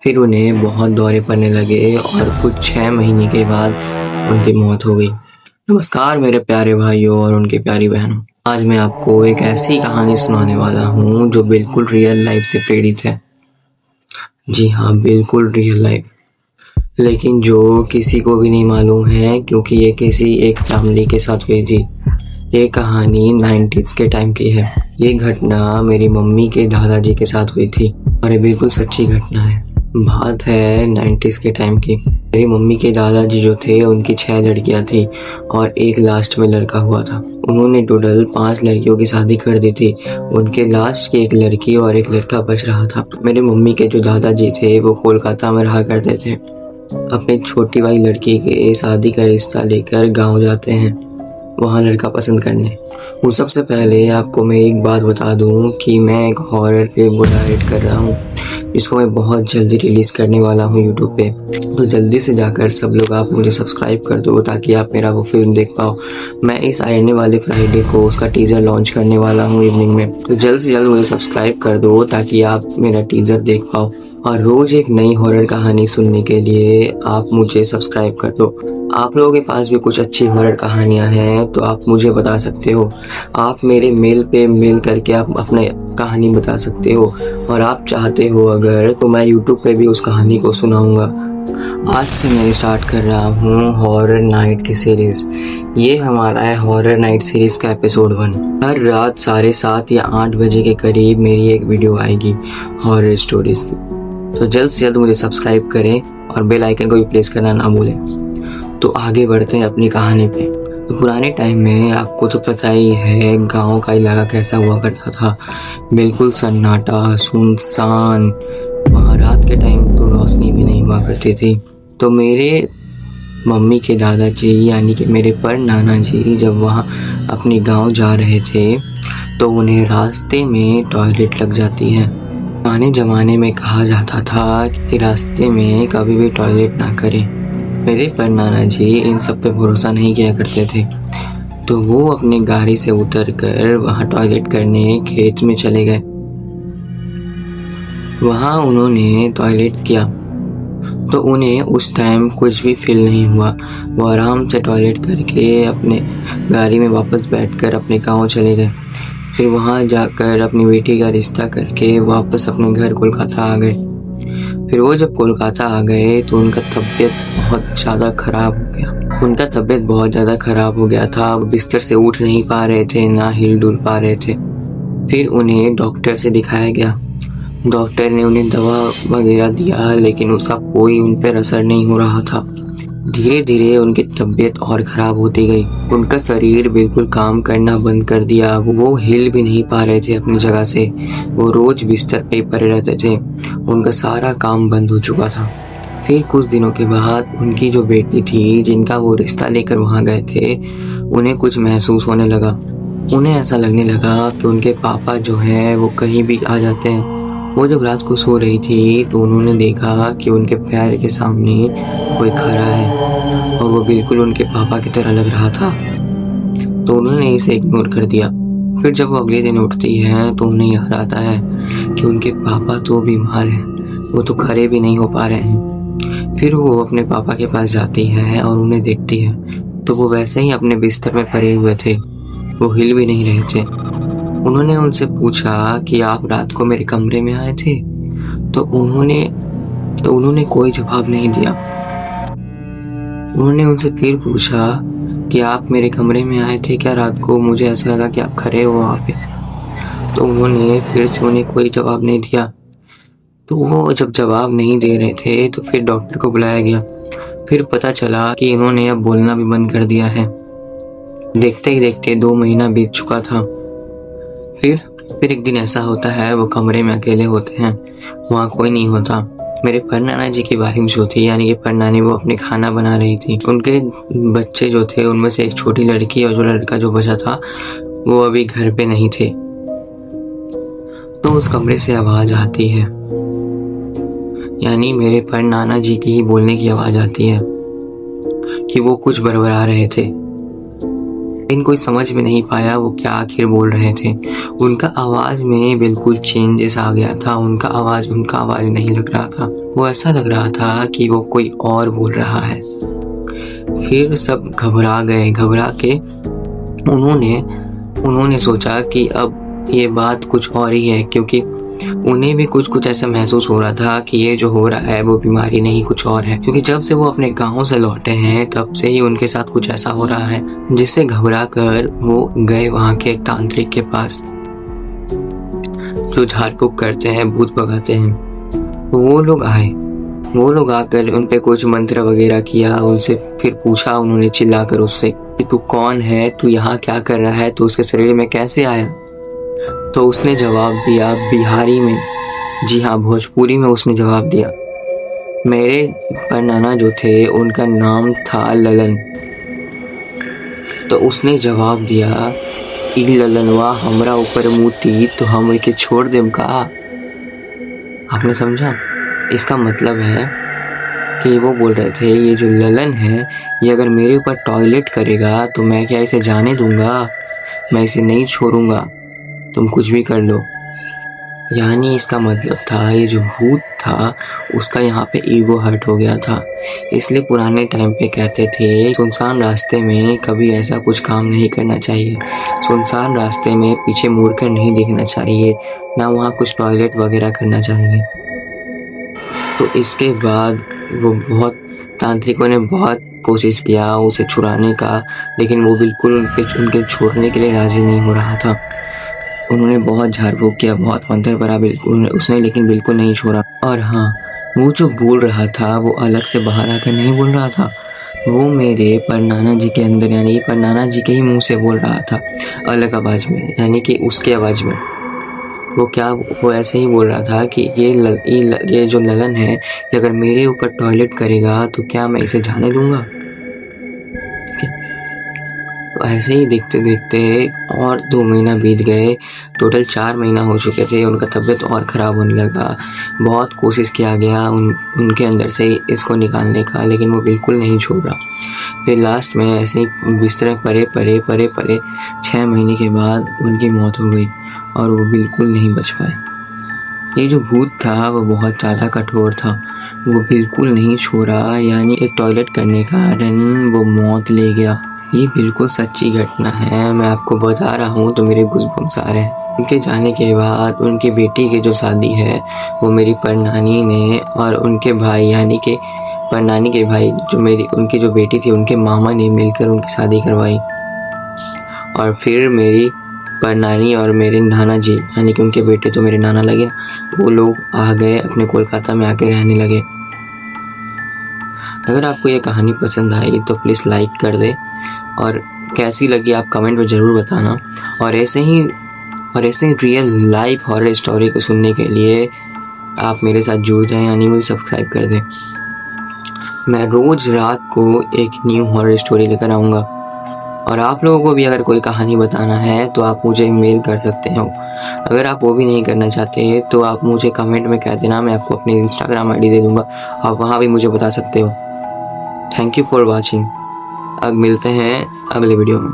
फिर उन्हें बहुत दौरे पड़ने लगे और कुछ 6 महीने के बाद उनकी मौत हो गई। नमस्कार मेरे प्यारे भाइयों और उनके प्यारी बहनों, आज मैं आपको एक ऐसी कहानी सुनाने वाला हूँ जो बिल्कुल रियल लाइफ से प्रेरित है। जी हाँ, बिल्कुल रियल लाइफ, लेकिन जो किसी को भी नहीं मालूम है क्योंकि ये किसी एक फैमिली के साथ हुई थी। ये कहानी 90s के टाइम की है। ये घटना मेरी मम्मी के दादाजी के साथ हुई थी और ये बिल्कुल सच्ची घटना है। बात है 90s के टाइम की। मेरी मम्मी के दादाजी जो थे उनकी 6 लड़कियां थी और एक लास्ट में लड़का हुआ था। उन्होंने टोटल 5 लड़कियों की शादी कर दी थी। उनके लास्ट की एक लड़की और एक लड़का बच रहा था। मेरे मम्मी के जो दादाजी थे वो कोलकाता में रहा करते थे। अपनी छोटी वाली लड़की के शादी का रिश्ता लेकर गाँव जाते हैं वहाँ लड़का पसंद करने। उस सबसे पहले आपको मैं एक बात बता दूं कि मैं एक हॉरर फिल्म को डायरेक्ट कर रहा हूँ जिसको मैं बहुत जल्दी रिलीज करने वाला हूँ यूट्यूब पे। तो जल्दी से जाकर सब लोग आप मुझे सब्सक्राइब कर दो ताकि आप मेरा वो फिल्म देख पाओ। मैं इस आने वाले फ्राइडे को उसका टीजर लॉन्च करने वाला हूँ इवनिंग में। तो जल्द से जल्द मुझे सब्सक्राइब कर दो ताकि आप मेरा टीजर देख पाओ और रोज एक नई हॉरर कहानी सुनने के लिए आप मुझे सब्सक्राइब कर दो। आप लोगों के पास भी कुछ अच्छी हॉरर कहानियां हैं तो आप मुझे बता सकते हो। आप मेरे मेल पे मेल करके आप अपने कहानी बता सकते हो और आप चाहते हो अगर तो मैं यूट्यूब पे भी उस कहानी को सुनाऊंगा। आज से मैं स्टार्ट कर रहा हूँ हॉरर नाइट की सीरीज। ये हमारा है हॉरर नाइट सीरीज का एपिसोड 1। हर रात 7:30 या 8 बजे के करीब मेरी एक वीडियो आएगी हॉरर स्टोरीज की। तो जल्द से जल्द मुझे सब्सक्राइब करें और बेल आइकन को भी प्रेस करना ना भूलें। तो आगे बढ़ते हैं अपनी कहानी पे। तो पुराने टाइम में आपको तो पता ही है गांव का इलाका कैसा हुआ करता था। बिल्कुल सन्नाटा, सुनसान। वहाँ रात के टाइम तो रोशनी भी नहीं हुआ करती थी। तो मेरे मम्मी के दादाजी यानी कि मेरे पर नाना जी जब वहाँ अपने गांव जा रहे थे तो उन्हें रास्ते में टॉयलेट लग जाती है। पुराने ज़माने में कहा जाता था कि रास्ते में कभी भी टॉयलेट ना करें। मेरे पर नाना जी इन सब पे भरोसा नहीं किया करते थे तो वो अपने गाड़ी से उतरकर वहाँ टॉयलेट करने खेत में चले गए। वहाँ उन्होंने टॉयलेट किया तो उन्हें उस टाइम कुछ भी फील नहीं हुआ। वो आराम से टॉयलेट करके अपने गाड़ी में वापस बैठकर अपने गांव चले गए। फिर वहाँ जाकर अपनी बेटी का रिश्ता करके वापस अपने घर कोलकाता आ गए। फिर वो जब कोलकाता आ गए तो उनका तबीयत बहुत ज़्यादा ख़राब हो गया था। बिस्तर से उठ नहीं पा रहे थे, ना हिल डुल पा रहे थे। फिर उन्हें डॉक्टर से दिखाया गया। डॉक्टर ने उन्हें दवा वगैरह दिया लेकिन उसका कोई उन पर असर नहीं हो रहा था। धीरे धीरे उनकी तबीयत और ख़राब होती गई। उनका शरीर बिल्कुल काम करना बंद कर दिया। वो हिल भी नहीं पा रहे थे अपनी जगह से। वो रोज बिस्तर पे पड़े रहते थे। उनका सारा काम बंद हो चुका था। फिर कुछ दिनों के बाद उनकी जो बेटी थी जिनका वो रिश्ता लेकर वहाँ गए थे उन्हें कुछ महसूस होने लगा। उन्हें ऐसा लगने लगा कि उनके पापा जो हैं वो कहीं भी आ जाते हैं। वो जब रात को सो रही थी तो उन्होंने देखा कि उनके पैर के सामने कोई खड़ा है और वो बिल्कुल उनके पापा की तरह लग रहा था। तो उन्होंने इसे इग्नोर कर दिया। फिर जब वो अगले दिन उठती है तो उन्हें याद आता है कि उनके पापा तो बीमार हैं, वो तो खड़े भी नहीं हो पा रहे हैं। फिर वो अपने पापा के पास जाती है और उन्हें देखती है तो वो वैसे ही अपने बिस्तर में पड़े हुए थे। वो हिल भी नहीं रहे थे। उन्होंने उनसे पूछा कि आप रात को मेरे कमरे में आए थे? तो उन्होंने कोई जवाब नहीं दिया। उन्होंने उनसे फिर पूछा कि आप मेरे कमरे में आए थे क्या रात को? मुझे ऐसा लगा कि आप खड़े हो वहाँ पे। तो उन्होंने फिर से उन्हें कोई जवाब नहीं दिया। तो वो जब जवाब नहीं दे रहे थे तो फिर डॉक्टर को बुलाया गया। फिर पता चला कि इन्होंने अब बोलना भी बंद कर दिया है। देखते ही देखते 2 महीना बीत चुका था। फिर एक दिन ऐसा होता है वो कमरे में अकेले होते हैं, वहाँ कोई नहीं होता। मेरे परनाना जी की वाइफ जो थी यानी कि परनानी वो अपने खाना बना रही थी। उनके बच्चे जो थे उनमें से एक छोटी लड़की और जो लड़का जो बचा था वो अभी घर पे नहीं थे। तो उस कमरे से आवाज़ आती है, यानी मेरे परनाना जी की ही बोलने की आवाज़ आती है कि वो कुछ बड़बड़ा रहे थे। लेकिन कोई समझ में नहीं पाया वो क्या आखिर बोल रहे थे। उनका आवाज़ में बिल्कुल चेंजेस आ गया था। उनका आवाज़ नहीं लग रहा था। वो ऐसा लग रहा था कि वो कोई और बोल रहा है। फिर सब घबरा गए। घबरा के उन्होंने सोचा कि अब ये बात कुछ और ही है, क्योंकि उन्हें भी कुछ ऐसा महसूस हो रहा था कि ये जो हो रहा है वो बीमारी नहीं कुछ और है। क्योंकि जब से वो अपने गांव से लौटे हैं तब से ही उनके साथ कुछ ऐसा हो रहा है, जिससे घबरा कर वो गए वहाँ के एक तांत्रिक के पास जो झाड़ फूक करते हैं, भूत भगाते हैं। वो लोग आकर उन पे कुछ मंत्र वगैरह किया। उनसे फिर पूछा उन्होंने चिल्लाकर उससे कि तू कौन है, तू यहाँ क्या कर रहा है, तू उसके शरीर में कैसे आया। तो उसने जवाब दिया बिहारी में, जी हाँ भोजपुरी में उसने जवाब दिया। मेरे परनाना जो थे उनका नाम था ललन। तो उसने जवाब दिया ई ललनवा हमरा ऊपर मुती तो हम एके छोड़ देम का। आपने समझा? इसका मतलब है कि वो बोल रहे थे ये जो ललन है ये अगर मेरे ऊपर टॉयलेट करेगा तो मैं क्या इसे जाने दूंगा, मैं इसे नहीं छोड़ूंगा, तुम कुछ भी कर लो। यानी इसका मतलब था ये जो भूत था उसका यहाँ पे ईगो हर्ट हो गया था। इसलिए पुराने टाइम पे कहते थे सुनसान रास्ते में कभी ऐसा कुछ काम नहीं करना चाहिए, सुनसान रास्ते में पीछे मुड़कर नहीं देखना चाहिए, ना वहाँ कुछ टॉयलेट वगैरह करना चाहिए। तो इसके बाद तांत्रिकों ने बहुत कोशिश किया उसे छुड़ाने का, लेकिन वो बिल्कुल उनके छोड़ने के लिए राजी नहीं हो रहा था। उन्होंने बहुत झाड़ फूक किया, बहुत मंत्र पढ़ा, बिल्कुल उसने लेकिन बिल्कुल नहीं छोड़ा। और हाँ, वो जो बोल रहा था वो अलग से बाहर आकर नहीं बोल रहा था, वो मेरे परनाना जी के अंदर यानी परनाना जी के ही मुंह से बोल रहा था, अलग आवाज में, यानी कि उसके आवाज में। वो ऐसे ही बोल रहा था कि ये जो ललन है कि अगर मेरे ऊपर टॉयलेट करेगा तो क्या मैं इसे जाने दूंगा। तो ऐसे ही देखते देखते और 2 महीना बीत गए। टोटल 4 महीना हो चुके थे। उनका तबीयत और ख़राब होने लगा। बहुत कोशिश किया गया उनके अंदर से इसको निकालने का, लेकिन वो बिल्कुल नहीं छोड़ रहा। फिर लास्ट में ऐसे ही बिस्तर परे 6 महीने के बाद उनकी मौत हो गई और वो बिल्कुल नहीं बच पाए। ये जो भूत था वो बहुत ज़्यादा कठोर था, वो बिल्कुल नहीं छोड़ा, यानी एक टॉयलेट करने का कारण वो मौत ले गया। ये बिल्कुल सच्ची घटना है, मैं आपको बता रहा हूँ तो मेरे गूज़बम्स आ रहे हैं। उनके जाने के बाद उनकी बेटी की जो शादी है वो मेरी परनानी ने और उनके भाई यानी कि परनानी के भाई उनकी जो बेटी थी उनके मामा ने मिलकर उनकी शादी करवाई। और फिर मेरी परनानी और मेरे नाना जी यानी कि उनके बेटे तो मेरे नाना लगे, वो लोग आ गए अपने कोलकाता में आके रहने लगे। अगर आपको ये कहानी पसंद आई तो प्लीज़ लाइक कर दे और कैसी लगी आप कमेंट में ज़रूर बताना। और ऐसे ही रियल लाइफ हॉरर स्टोरी को सुनने के लिए आप मेरे साथ जुड़ जाएं, यानी मुझे सब्सक्राइब कर दें। मैं रोज़ रात को एक न्यू हॉरर स्टोरी लेकर आऊँगा। और आप लोगों को भी अगर कोई कहानी बताना है तो आप मुझे मेल कर सकते हो। अगर आप वो भी नहीं करना चाहते तो आप मुझे कमेंट में कह देना, मैं आपको अपनी इंस्टाग्राम आईडी दे दूँगा, आप वहाँ भी मुझे बता सकते हो। Thank you for watching. अब मिलते हैं अगले वीडियो में।